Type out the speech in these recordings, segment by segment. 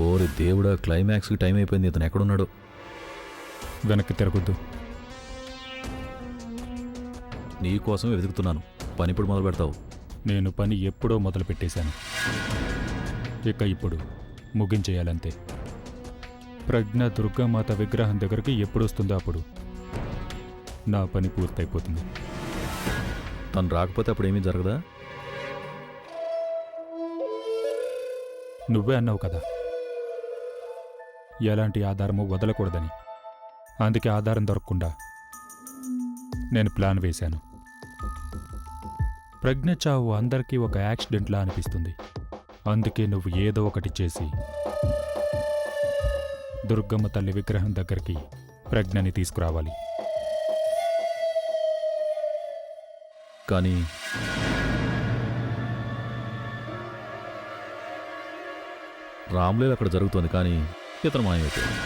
ఓరి దేవుడా, క్లైమాక్స్కి టైం అయిపోయింది. ఇతను ఎక్కడున్నాడు? వెనక్కి తిరగొద్దు. నీకోసమే వెతుకుతున్నాను. పని ఇప్పుడు మొదలు పెడతావు? నేను పని ఎప్పుడో మొదలు పెట్టేశాను. ఇక ఇప్పుడు ముగించేయాలంతే. ప్రజ్ఞ దుర్గామాత విగ్రహం దగ్గరికి ఎప్పుడు వస్తుందో అప్పుడు నా పని పూర్తయిపోతుంది. తను రాకపోతే అప్పుడు ఏమీ జరగదా? నువ్వే అన్నావు కదా ఎలాంటి ఆధారము వదలకూడదని. అందుకే ఆధారం దొరకకుండా నేను ప్లాన్ వేశాను. ప్రజ్ఞ చావు అందరికీ ఒక యాక్సిడెంట్లా అనిపిస్తుంది. అందుకే నువ్వు ఏదో ఒకటి చేసి దుర్గమ్మ తల్లి విగ్రహం దగ్గరికి ప్రజ్ఞని తీసుకురావాలి. కానీ రామ్లీల అక్కడ జరుగుతోంది, కానీ ఇతను మాయమైపోయాడు.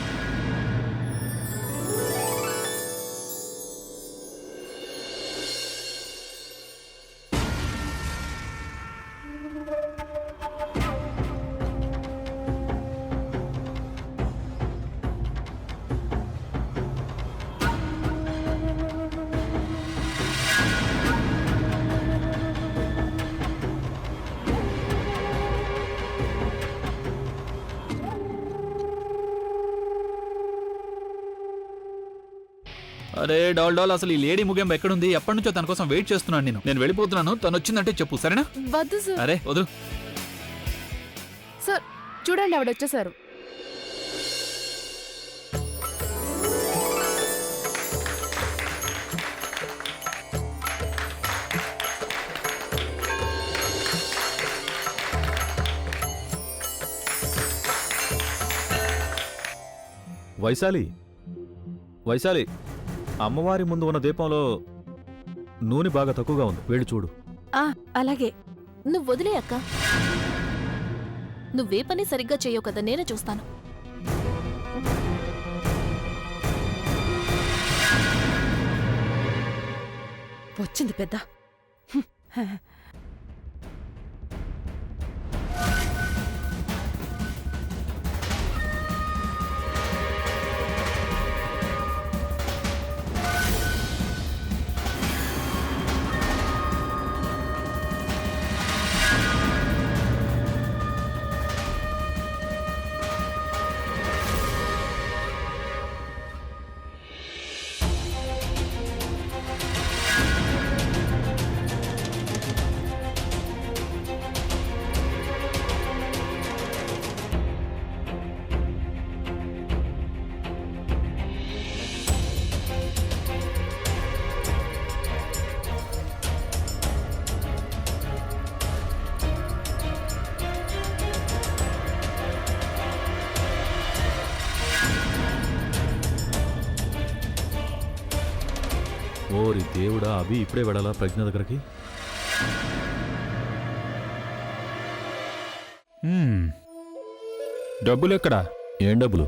అరే డాల్ అసలు ఈ లేడీ ముగింపు ఎక్కడుంది? ఎప్పటి నుంచో తన కోసం వెయిట్ చేస్తున్నాను. నేను వెళ్ళిపోతున్నాను. తను వచ్చిందంటే చెప్పు, సరేనా? వద్దు సార్. అరే వద్దు సార్ చూడండి, ఆవిడ వచ్చేసారు. వైశాలి, అమ్మవారి ముందు ఉన్న దీపంలో నూనె బాగా తక్కువగా ఉంది, వెళ్ళి చూడు. అలాగే. నువ్వు వదిలే అక్క. నువ్వే పని సరిగ్గా చేయవు కదా, నేనే చూస్తాను. వచ్చింది పెద్ద. ఓరి దేవుడా, అభి ఇప్పుడే వెళ్ళాలా ప్రజ్ఞ దగ్గరికి? డబ్బులెక్కడా? ఏం డబ్బులు?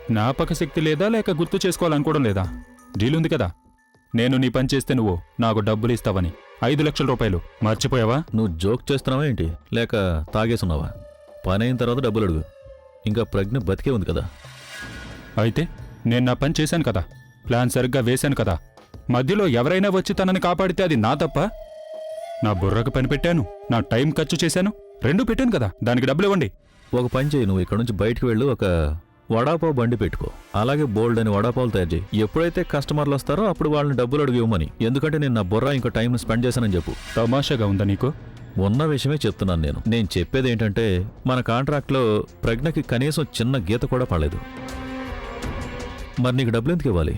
జ్ఞాపక శక్తి లేదా, లేక గుర్తు చేసుకోవాలనుకోవడం లేదా? డీలుంది కదా, నేను నీ పని చేస్తే నువ్వు నాకు డబ్బులు ఇస్తావని. 5 లక్షల రూపాయలు మర్చిపోయావా? నువ్వు జోక్ చేస్తున్నావా ఏంటి, లేక తాగేసున్నావా? పని అయిన తర్వాత డబ్బులు అడుగు. ఇంకా ప్రజ్ఞ బతికే ఉంది కదా. అయితే నేను నా పని చేశాను కదా, ప్లాన్ సరిగ్గా వేశాను కదా. మధ్యలో ఎవరైనా వచ్చి తనని కాపాడితే అది నా తప్ప? నా బుర్రకు పని పెట్టాను, నా టైం ఖర్చు చేశాను, రెండూ పెట్టాను కదా. దానికి డబ్బులు ఇవ్వండి. ఒక పని చేయి, నువ్వు ఇక్కడ నుంచి బయటకు వెళ్ళు, ఒక వడాపావు బండి పెట్టుకో. అలాగే బోల్డ్ అని వడాపావులు తయారు చేయి. ఎప్పుడైతే కస్టమర్లు వస్తారో అప్పుడు వాళ్ళని డబ్బులు అడుగు ఇవ్వమని. ఎందుకంటే నేను నా బుర్ర ఇంకో టైం స్పెండ్ చేశానని చెప్పు. తమాషాగా ఉందా నీకు? ఉన్న విషయమే చెప్తున్నాను నేను. నేను చెప్పేది ఏంటంటే, మన కాంట్రాక్ట్లో ప్రజ్ఞకి కనీసం చిన్న గీత కూడా పడలేదు. మరి నీకు డబ్బులు ఎందుకు ఇవ్వాలి?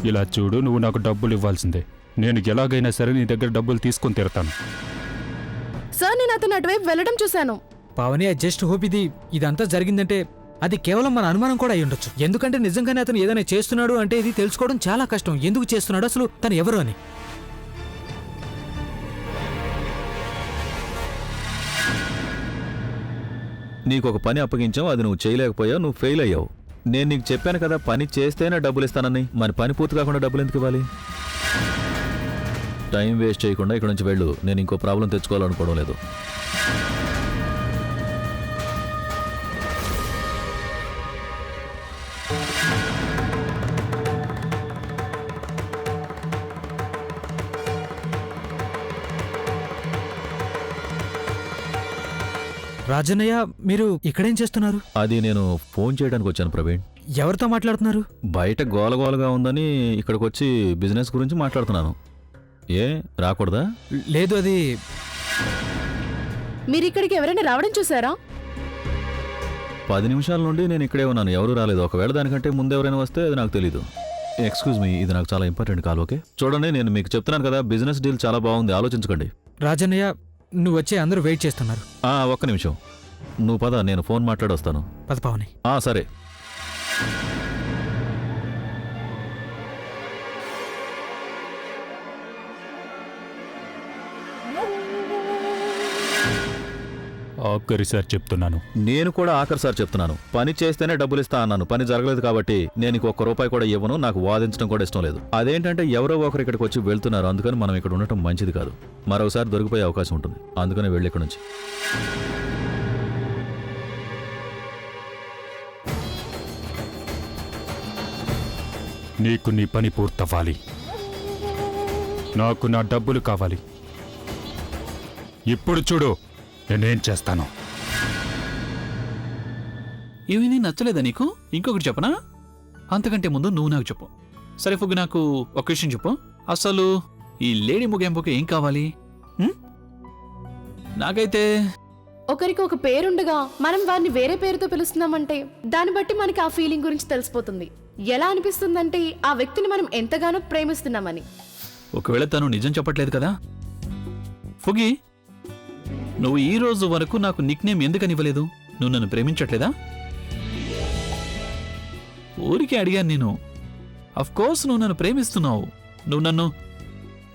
ఇలా చూడు, నువ్వు నాకు డబ్బులు ఇవ్వాల్సిందే. నేను ఎలాగైనా సరే నీ దగ్గర డబ్బులు తీసుకొని తీరతాను. సార్ నేను అతను అటువైపు వెళ్ళడం చూశాను. పావని, ఐ జస్ట్ హోప్ ఇదంతా జరిగిందంటే అది కేవలం మన అనుమానం కూడా అయి ఉండొచ్చు. ఎందుకంటే నిజంగానే అతను ఏదైనా చేస్తున్నాడు అంటే ఇది తెలుసుకోవడం చాలా కష్టం. ఎందుకు చేస్తున్నాడు, అసలు తను ఎవరు అని. నీకు ఒక పని అప్పగించావు, అది నువ్వు చేయలేకపోయావు, నువ్వు ఫెయిల్ అయ్యావు. నేను నీకు చెప్పాను కదా, పని చేస్తేనే డబ్బులు ఇస్తానని. మరి పని పూర్తి కాకుండా డబ్బులు ఎందుకు ఇవ్వాలి? టైం వేస్ట్ చేయకుండా ఇక్కడ నుంచి వెళ్ళు. నేను ఇంకో ప్రాబ్లం తెచ్చుకోవాలనుకోవడం లేదు. రాజన్నయ్య, మీరు ఇక్కడేం చేస్తున్నారు? అది నేను ఫోన్ చేయడానికి వచ్చాను ప్రవీణ్. ఎవరితో మాట్లాడుతున్నారు? బయట గోలగోలగా ఉందని ఇక్కడికి వచ్చి బిజినెస్ గురించి మాట్లాడుతున్నాను. ఏ రాకూడదా? లేదు, అది మీరు ఇక్కడికి ఎవరైనా రావడం చూసారా? 10 నిమిషాల నుండి నేను ఇక్కడే ఉన్నాను, ఎవరూ రాలేదు. ఒకవేళ దానికంటే ముందు ఎవరైనా వస్తే అది నాకు తెలీదు. ఎక్స్క్యూజ్ మీ, ఇది నాకు చాలా ఇంపార్టెంట్ కాల్. ఓకే చూడండి, నేను మీకు చెప్తున్నాను కదా, బిజినెస్ డీల్ చాలా బాగుంది, ఆలోచించకండి. రాజన్నయ్య, నువ్వు వచ్చే అందరూ వెయిట్ చేస్తున్నారు. ఒక్క నిమిషం, నువ్వు పద, నేను ఫోన్ మాట్లాడొస్తాను. పద పావని. సరే. ఆఖరిసారి చెప్తున్నాను, నేను కూడా ఆఖరిసారి చెప్తున్నాను, పని చేస్తేనే డబ్బులు ఇస్తా అన్నాను. పని జరగలేదు కాబట్టి నేను నీకు ₹1 కూడా ఇవ్వను. నాకు వాదించడం కూడా ఇష్టం లేదు. అదేంటంటే ఎవరో ఒకరు ఇక్కడికి వచ్చి వెళ్తున్నారు, అందుకని మనం ఇక్కడ ఉండటం మంచిది కాదు. మరోసారి దొరికిపోయే అవకాశం ఉంటుంది, అందుకని వెళ్ళి ఇక్కడ నుంచి. నీకు నీ పని పూర్తవ్వాలి, నాకు నా డబ్బులు కావాలి. ఇప్పుడు చూడు నేనేం చేస్తాను. ఇవి నీ నచ్చలేదా నీకు? ఇంకొకటి చెప్పనా? అంతకంటే ముందు నువ్వు నాకు చెప్పు. సరే ఫుగ్గు, నాకు ఒక విషయం చెప్పు. అసలు ఈ లేడీ ముగింపుకి ఏం కావాలి? నాకైతే ఒకరికి ఒక పేరుండగా మనం వారిని వేరే పేరుతో పిలుస్తున్నామంటే దాన్ని బట్టి మనకి ఆ ఫీలింగ్ గురించి తెలిసిపోతుంది. ఎలా అనిపిస్తుందంటే ఆ వ్యక్తిని మనం ఎంతగానో ప్రేమిస్తున్నామని. ఒకవేళ తను నిజం చెప్పట్లేదు కదా? ఫుగి, నువ్వు ఈ రోజు వరకు నాకు నిక్నేమ్ ఎందుకని ఇవ్వలేదు? నువ్వు నన్ను ప్రేమించట్లేదా? ఊరికే అడిగాను నేను. కోర్స్ నువ్వు నన్ను ప్రేమిస్తున్నావు, నువ్వు నన్ను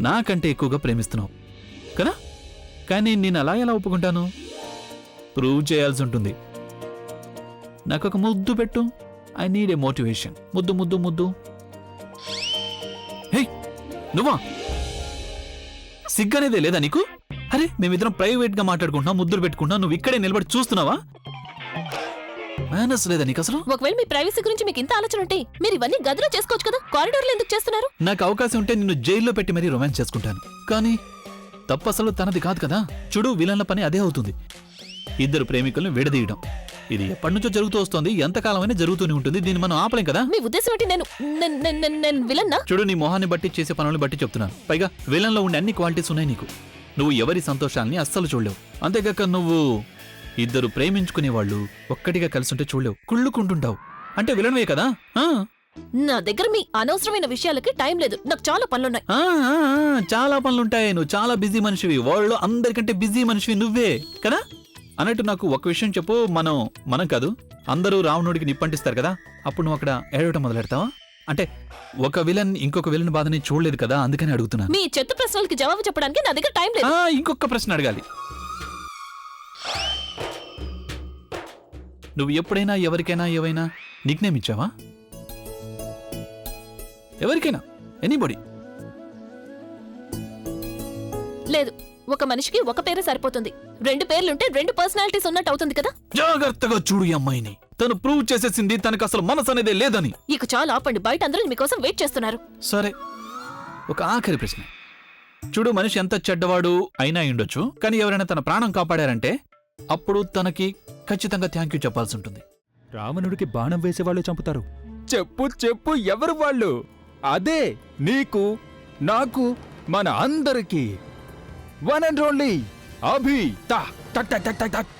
నాకంటే ఎక్కువగా ప్రేమిస్తున్నావు కదా. కానీ నేను అలా ఎలా ఒప్పుకుంటాను? ప్రూవ్ చేయాల్సి ఉంటుంది. నాకు ఒక ముద్దు పెట్టు. I need a motivation. ముద్దు ముద్దు ముద్దు. హే నువ్వా? సిగ్గనేదే లేదా నీకు? అరే మేమిద్దరం ప్రైవేట్ గా మాట్లాడుకుంటున్నాం, ముద్దులు పెట్టుకుంటున్నాం, నువ్వు ఇక్కడే నిలబడి చూస్తున్నావా? మేనస్ లేదా నీకు అసలు? ఒకవేళ మీ ప్రైవసీ గురించి మీకు ఇంత ఆలోచన ఉంటే మీరు ఇవన్నీ గదిలో చేసుకోవచ్చు కదా, కారిడార్లో ఎందుకు చేస్తున్నారు? నాకు అవకాశం ఉంటే నిన్ను జైల్లో పెట్టి మరీ రొమాన్స్ చేసుకుంటాను. కానీ తప్పు అసలు తనది కాదు కదా. చూడు, విలన్ల పని అదే అవుతుంది, ఇద్దరు ప్రేమికులను విడదీయడం. ఇది ఎప్పటి నుంచో జరుగుతూ వస్తోంది, ఎంతకాలమైనా జరుగుతూనే ఉంటుంది. దీన్ని మనం ఆపలేం కదా. మీ ఉద్దేశం ఏంటి? నేను విలన్నా? చూడు, నీ మొహాన్ని బట్టి చేసే పనులను బట్టి చెప్తున్నాను. పైగా విలన్లో ఉండే అన్ని క్వాలిటీస్ ఉన్నాయి నీకు. నువ్వు ఎవరి సంతోషాన్ని అస్సలు చూడలేవు. అంతేగాక నువ్వు ఇద్దరు ప్రేమించుకునేవాళ్ళు ఒక్కటిగా కలిసుంటే చూడలేవు, కుళ్ళుకుంటుంటావు. అంటే విలన్వే కదా. నా దగ్గర మీ అనవసరమైన విషయాలకి టైం లేదు, నాకు చాలా పనులున్నాయి. చాలా పనులుంటాయి, నువ్వు చాలా బిజీ మనిషివి. వరల్డ్ అందరికంటే బిజీ మనిషివి నువ్వే కదా. అన్నట్టు నాకు ఒక విషయం చెప్పు. మనం కాదు, అందరూ రావణుడికి నిప్పంటిస్తారు కదా, అప్పుడు నువ్వు అక్కడ ఏడవటం మొదలెడతావా? అంటే ఒక విలన్ ఇంకొక విలన్ బాధని చూడలేదు కదా, అందుకని అడుగుతున్నాను. మీ చెత్త ప్రశ్నలకి జవాబు చెప్పడానికి నా దగ్గర టైం లేదు. ఇంకొక ప్రశ్న అడగాలి. నువ్వు ఎప్పుడైనా ఎవరికైనా ఏవైనా నిక్నేమ్ ఇచ్చావా? ఎవరికైనా, ఎనీబడి? లేదు. ఒక మనిషికి ఒక పేరే సరిపోతుంది. 2 పేర్లుంటే 2 పర్సనాలిటీస్ ఉన్నట్టు అవుతుంది కదా. జాగ్రత్తగా చూడు ఈ అమ్మాయిని. తను ప్రూవ్ చేసేసింది తనకు అసలు మనసు అనేదే లేదని. ఇక చాలా ఆపండి, బయట అందరూ మీకోసం వెయిట్ చేస్తున్నారు. సరే, ఒక ఆఖరి ప్రశ్న. చూడు, మనిషి ఎంత చెడ్డవాడు అయినా ఉండొచ్చు, కానీ ఎవరైనా తన ప్రాణం కాపాడారంటే అప్పుడు తనకి ఖచ్చితంగా థ్యాంక్ యూ చెప్పాల్సి ఉంటుంది. రావణుడికి బాణం వేసేవాళ్ళు చంపుతారు. చెప్పు చెప్పు, ఎవరు వాళ్ళు? అదే నీకు, నాకు, మన అందరికీ వన్ అండ్ ఓన్లీ అభి. టక్ టక్ టక్ టక్ టక్.